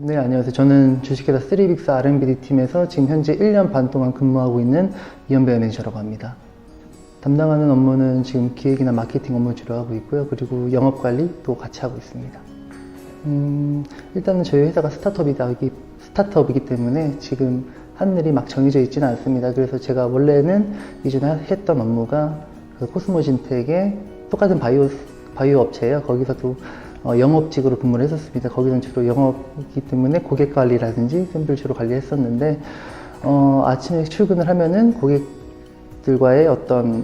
네, 안녕하세요. 저는 주식회사 쓰리빅스 R&BD 팀에서 지금 현재 1년 반 동안 근무하고 있는 이현배 매니저라고 합니다. 담당하는 업무는 지금 기획이나 마케팅 업무 주로 하고 있고요. 그리고 영업관리도 같이 하고 있습니다. 일단은 저희 회사가 스타트업이기 때문에 지금 하늘이 막 정해져 있지는 않습니다. 그래서 제가 원래는 이전에 했던 업무가 그 코스모진텍의 똑같은 바이오 업체예요. 거기서도 영업직으로 근무를 했었습니다. 거기는 주로 영업이기 때문에 고객 관리라든지 샘플 주로 관리했었는데 아침에 출근을 하면은 고객들과의 어떤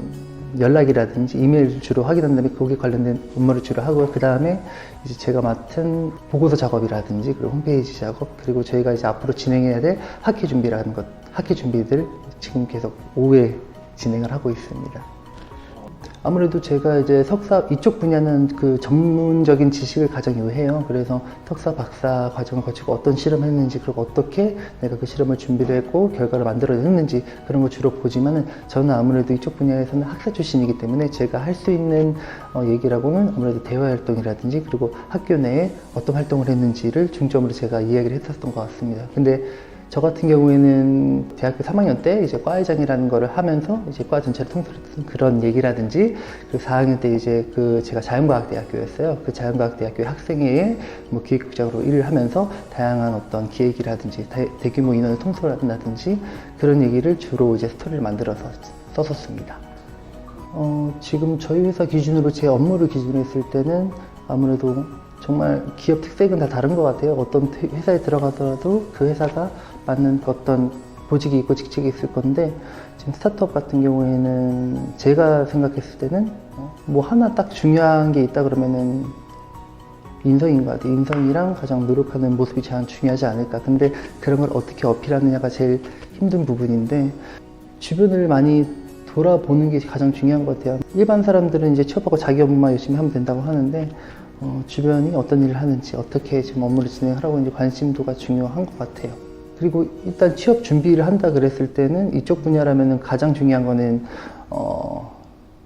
연락이라든지 이메일 주로 확인한 다음에 고객 관련된 업무를 주로 하고, 그 다음에 이제 제가 맡은 보고서 작업이라든지 그리고 홈페이지 작업, 그리고 저희가 이제 앞으로 진행해야 될 학회 준비들 지금 계속 오후에 진행을 하고 있습니다. 아무래도 제가 이제 석사 이쪽 분야는 그 전문적인 지식을 가장 요해요. 그래서 석사, 박사 과정을 거치고 어떤 실험을 했는지, 그리고 어떻게 내가 그 실험을 준비를 했고 결과를 만들어냈는지 그런 거 주로 보지만은, 저는 아무래도 이쪽 분야에서는 학사 출신이기 때문에 제가 할 수 있는 얘기라고는 아무래도 대화 활동이라든지 그리고 학교 내에 어떤 활동을 했는지를 중점으로 제가 이야기를 했었던 것 같습니다. 근데 저 같은 경우에는 대학교 3학년 때 이제 과회장이라는 거를 하면서 이제 과 전체를 통솔했던 그런 얘기라든지, 그리고 4학년 때 이제 제가 자연과학대학교였어요. 그 자연과학대학교의 학생회의 기획국장으로 일을 하면서 다양한 어떤 기획이라든지 대규모 인원을 통솔한다든지 그런 얘기를 주로 이제 스토리를 만들어서 썼었습니다. 지금 저희 회사 기준으로 제 업무를 기준으로 했을 때는 아무래도 정말 기업 특색은 다 다른 것 같아요. 어떤 회사에 들어가더라도 그 회사가 맞는 어떤 보직이 있고 직책이 있을 건데, 지금 스타트업 같은 경우에는 제가 생각했을 때는 뭐 하나 딱 중요한 게 있다 그러면은 인성인 것 같아요. 인성이랑 가장 노력하는 모습이 제일 중요하지 않을까. 근데 그런 걸 어떻게 어필하느냐가 제일 힘든 부분인데, 주변을 많이 돌아보는 게 가장 중요한 것 같아요. 일반 사람들은 이제 취업하고 자기 업무만 열심히 하면 된다고 하는데, 주변이 어떤 일을 하는지, 어떻게 지금 업무를 진행하라고 있는지 관심도가 중요한 것 같아요. 그리고 일단 취업 준비를 한다 그랬을 때는 이쪽 분야라면 가장 중요한 거는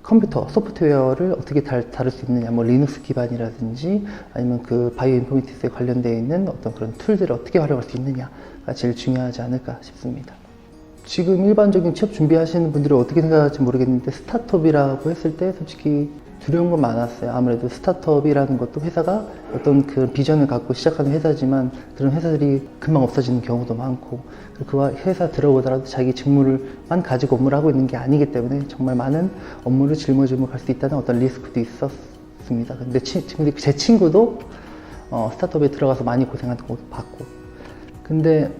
컴퓨터, 소프트웨어를 어떻게 다룰 수 있느냐, 뭐 리눅스 기반이라든지 아니면 그 바이오 인포메틱스에 관련되어 있는 어떤 그런 툴들을 어떻게 활용할 수 있느냐가 제일 중요하지 않을까 싶습니다. 지금 일반적인 취업 준비하시는 분들이 어떻게 생각할지 모르겠는데, 스타트업이라고 했을 때 솔직히 두려운 건 많았어요. 아무래도 스타트업이라는 것도 회사가 어떤 그 비전을 갖고 시작하는 회사지만, 그런 회사들이 금방 없어지는 경우도 많고, 그 회사 들어오더라도 자기 직무를만 가지고 업무를 하고 있는 게 아니기 때문에 정말 많은 업무를 짊어지고 갈 수 있다는 어떤 리스크도 있었습니다. 근데 제 친구도 스타트업에 들어가서 많이 고생하는 것도 봤고, 근데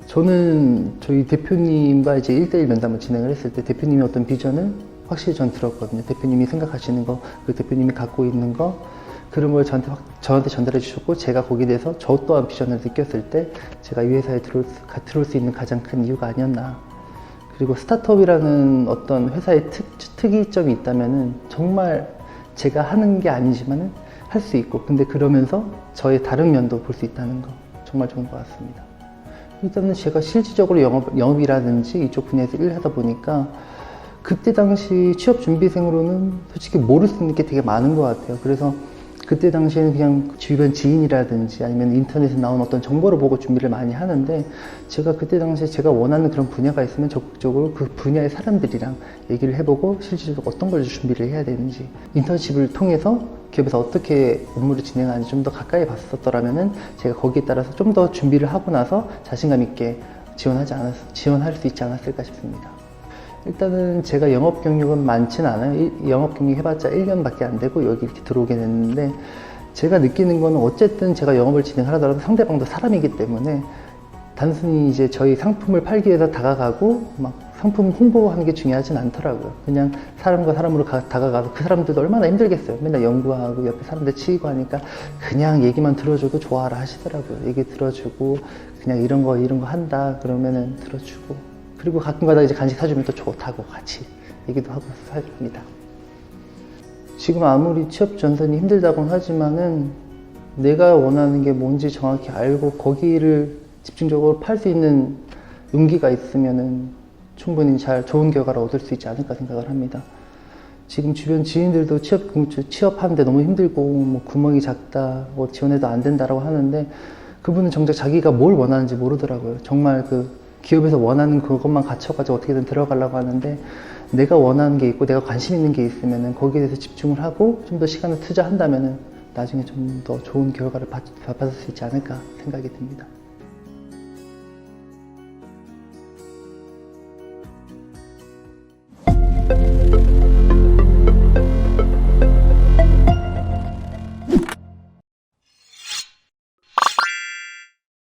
저는 저희 대표님과 이제 1대1 면담을 진행을 했을 때 대표님이 어떤 비전을 확실히 전 들었거든요. 대표님이 생각하시는 거, 그 대표님이 갖고 있는 거, 그런 걸 저한테 전달해 주셨고, 제가 거기에 대해서 저 또한 비전을 느꼈을 때 제가 이 회사에 들어올 수 있는 가장 큰 이유가 아니었나. 그리고 스타트업이라는 어떤 회사의 특이점이 있다면은 정말 제가 하는 게 아니지만은 할 수 있고, 근데 그러면서 저의 다른 면도 볼 수 있다는 거 정말 좋은 것 같습니다. 일단은 제가 실질적으로 영업이라든지 이쪽 분야에서 일을 하다 보니까 그때 당시 취업 준비생으로는 솔직히 모를 수 있는 게 되게 많은 것 같아요. 그래서 그때 당시에는 그냥 주변 지인이라든지 아니면 인터넷에 나온 어떤 정보를 보고 준비를 많이 하는데, 제가 그때 당시에 제가 원하는 그런 분야가 있으면 적극적으로 그 분야의 사람들이랑 얘기를 해보고 실질적으로 어떤 걸 준비를 해야 되는지, 인턴십을 통해서 기업에서 어떻게 업무를 진행하는지 좀 더 가까이 봤었더라면은 제가 거기에 따라서 좀 더 준비를 하고 나서 자신감 있게 지원할 수 있지 않았을까 싶습니다. 일단은 제가 영업 경력은 많진 않아요. 영업 경력 해봤자 1년밖에 안 되고 여기 이렇게 들어오게 됐는데, 제가 느끼는 거는 어쨌든 제가 영업을 진행하더라도 상대방도 사람이기 때문에 단순히 이제 저희 상품을 팔기 위해서 다가가고 막 상품 홍보하는 게 중요하진 않더라고요. 그냥 사람과 사람으로 다가가서 그 사람들도 얼마나 힘들겠어요. 맨날 연구하고 옆에 사람들 치이고 하니까 그냥 얘기만 들어줘도 좋아라 하시더라고요. 얘기 들어주고 그냥 이런 거 한다 그러면은 들어주고, 그리고 가끔가다 이제 간식 사주면 또 좋다고 같이 얘기도 하고 합니다. 지금 아무리 취업 전선이 힘들다고는 하지만은 내가 원하는 게 뭔지 정확히 알고 거기를 집중적으로 팔 수 있는 용기가 있으면은 충분히 좋은 결과를 얻을 수 있지 않을까 생각을 합니다. 지금 주변 지인들도 취업하는데 너무 힘들고 뭐 구멍이 작다, 뭐 지원해도 안 된다라고 하는데, 그분은 정작 자기가 뭘 원하는지 모르더라고요. 정말 그 기업에서 원하는 그것만 갖춰가지고 어떻게든 들어가려고 하는데 내가 원하는 게 있고 내가 관심 있는 게 있으면은 거기에 대해서 집중을 하고 좀 더 시간을 투자한다면은 나중에 좀 더 좋은 결과를 받을 수 있지 않을까 생각이 듭니다.